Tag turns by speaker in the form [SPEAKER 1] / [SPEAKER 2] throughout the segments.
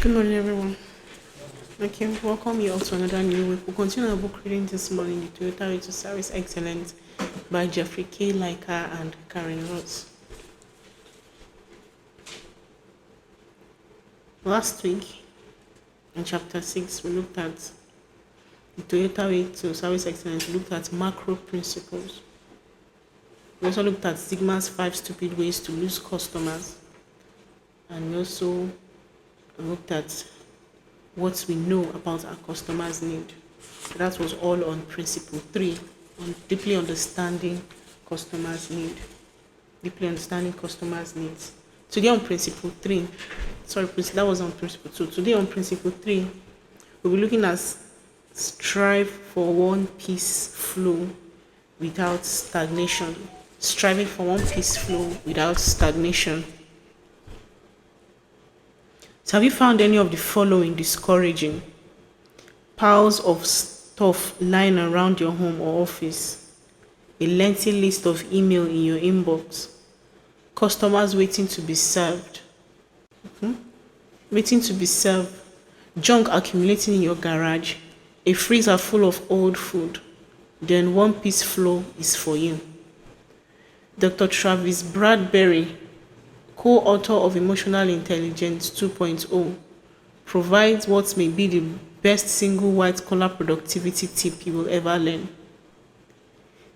[SPEAKER 1] Good morning, everyone. Okay, welcome you all to another new week. We'll continue our book reading this morning, The Toyota Way to Service Excellence by Jeffrey K. Leica and Karen Ross. Last week, in chapter 6, we looked at the Toyota Way to Service Excellence. We looked at macro principles. We also looked at Sigma's 5 stupid ways to lose customers. And we also looked at what we know about our customers' need. That was all on principle 3, on deeply understanding customers' need. Deeply understanding customers' needs. Today on principle 3, that was on principle 2. Today on principle 3, we'll be looking at strive for one piece flow without stagnation. Striving for one piece flow without stagnation. So have you found any of the following discouraging? Piles of stuff lying around your home or office. A lengthy list of email in your inbox. Customers waiting to be served. Waiting to be served. Junk accumulating in your garage. A freezer full of old food. Then one piece flow is for you. Dr. Travis Bradbury, co-author of Emotional Intelligence 2.0, provides what may be the best single white-collar productivity tip you will ever learn.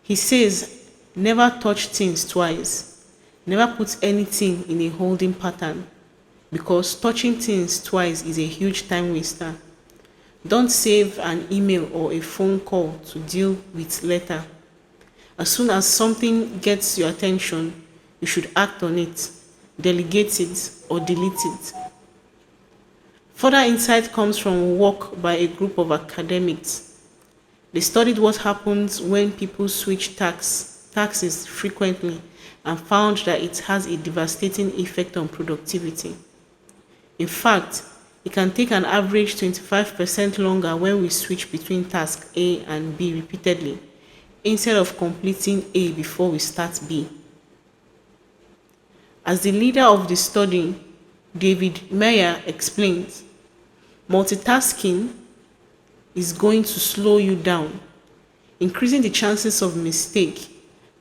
[SPEAKER 1] He says, never touch things twice. Never put anything in a holding pattern, because touching things twice is a huge time waster. Don't save an email or a phone call to deal with later. As soon as something gets your attention, you should act on it. Delegate it or delete it. Further insight comes from work by a group of academics. They studied what happens when people switch taxes frequently and found that it has a devastating effect on productivity. In fact, it can take an average 25% longer when we switch between task A and B repeatedly, instead of completing A before we start B. As the leader of the study, David Meyer explains, multitasking is going to slow you down, increasing the chances of mistake.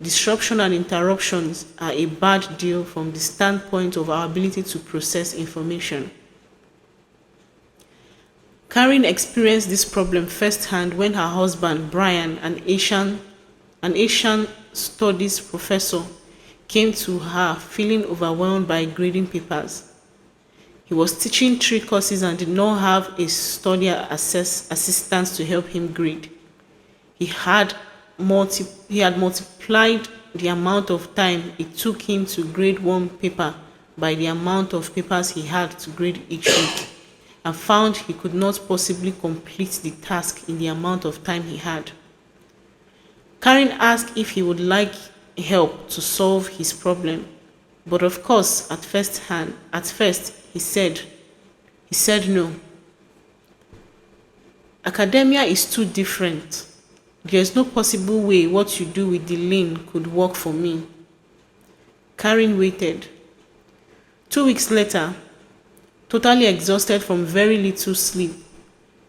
[SPEAKER 1] Disruption and interruptions are a bad deal from the standpoint of our ability to process information. Karen experienced this problem firsthand when her husband, Brian, an Asian studies professor, came to her feeling overwhelmed by grading papers. He was teaching 3 courses and did not have a study assistant to help him grade. He had multiplied the amount of time it took him to grade one paper by the amount of papers he had to grade each week, and found he could not possibly complete the task in the amount of time he had. Karen asked if he would like help to solve his problem, but of course at first he said no. Academia is too different. There is no possible way what you do with the lane could work for me. Karen waited. 2 weeks later, totally exhausted from very little sleep,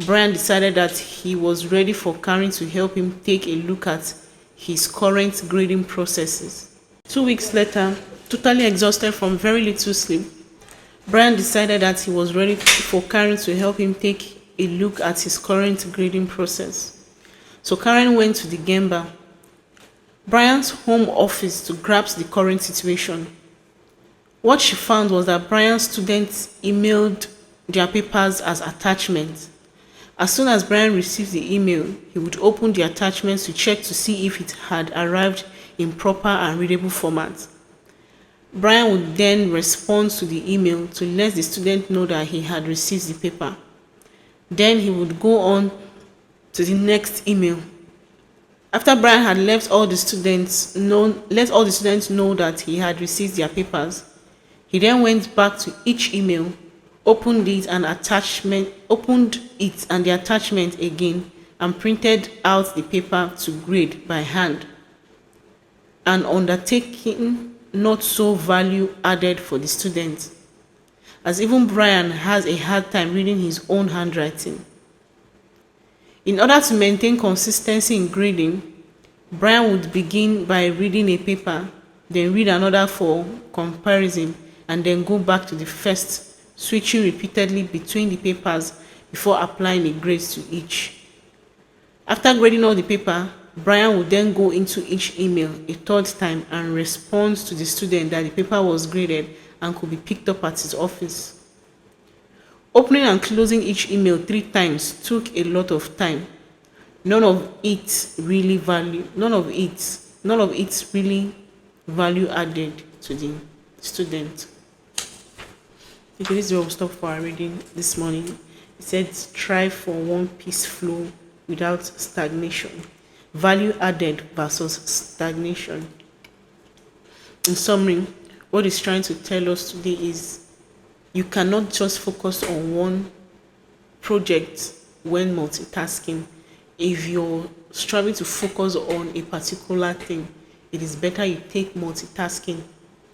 [SPEAKER 1] Brian decided that he was ready for Karen to help him take a look at his current grading processes. 2 weeks later, totally exhausted from very little sleep, Brian decided that he was ready for Karen to help him take a look at his current grading process. So Karen went to the Gemba, Brian's home office, to grasp the current situation. What she found was that Brian's students emailed their papers as attachments. As soon as Brian received the email, he would open the attachments to check to see if it had arrived in proper and readable format. Brian would then respond to the email to let the student know that he had received the paper. Then he would go on to the next email. After Brian had let all the students know that he had received their papers, he then went back to each email, opened it and the attachment again, and printed out the paper to grade by hand, an undertaking not so value added for the students. as even Brian has a hard time reading his own handwriting. In order to maintain consistency in grading, Brian would begin by reading a paper, then read another for comparison, and then go back to the first, switching repeatedly between the papers before applying a grade to each. After grading all the paper, Brian would then go into each email a third time and respond to the student that the paper was graded and could be picked up at his office. Opening and closing each email 3 times took a lot of time. None of it really value added to the student. Okay, this is where we'll stop for our reading this morning. It said, strive for one piece flow without stagnation. Value added versus stagnation. In summary, what it's trying to tell us today is you cannot just focus on one project when multitasking. If you're striving to focus on a particular thing, it is better you take multitasking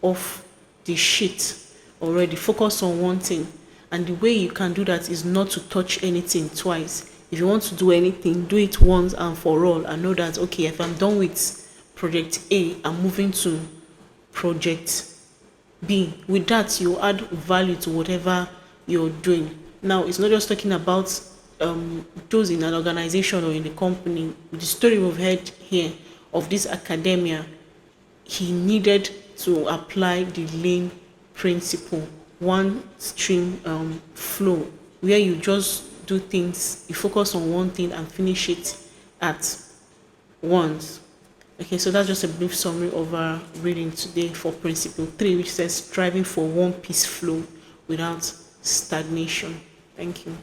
[SPEAKER 1] off the sheet already. Focus on one thing. And the way you can do that is not to touch anything twice. If you want to do anything, do it once and for all and know that, okay, if I'm done with project A, I'm moving to project B. With that, you add value to whatever you're doing. Now, it's not just talking about those in an organization or in the company. The story we've heard here of this academia, he needed to apply the lane principle, one stream flow, where you just do things, you focus on one thing and finish it at once. Okay, so that's just a brief summary of our reading today for principle 3, which says striving for one piece flow without stagnation. Thank you.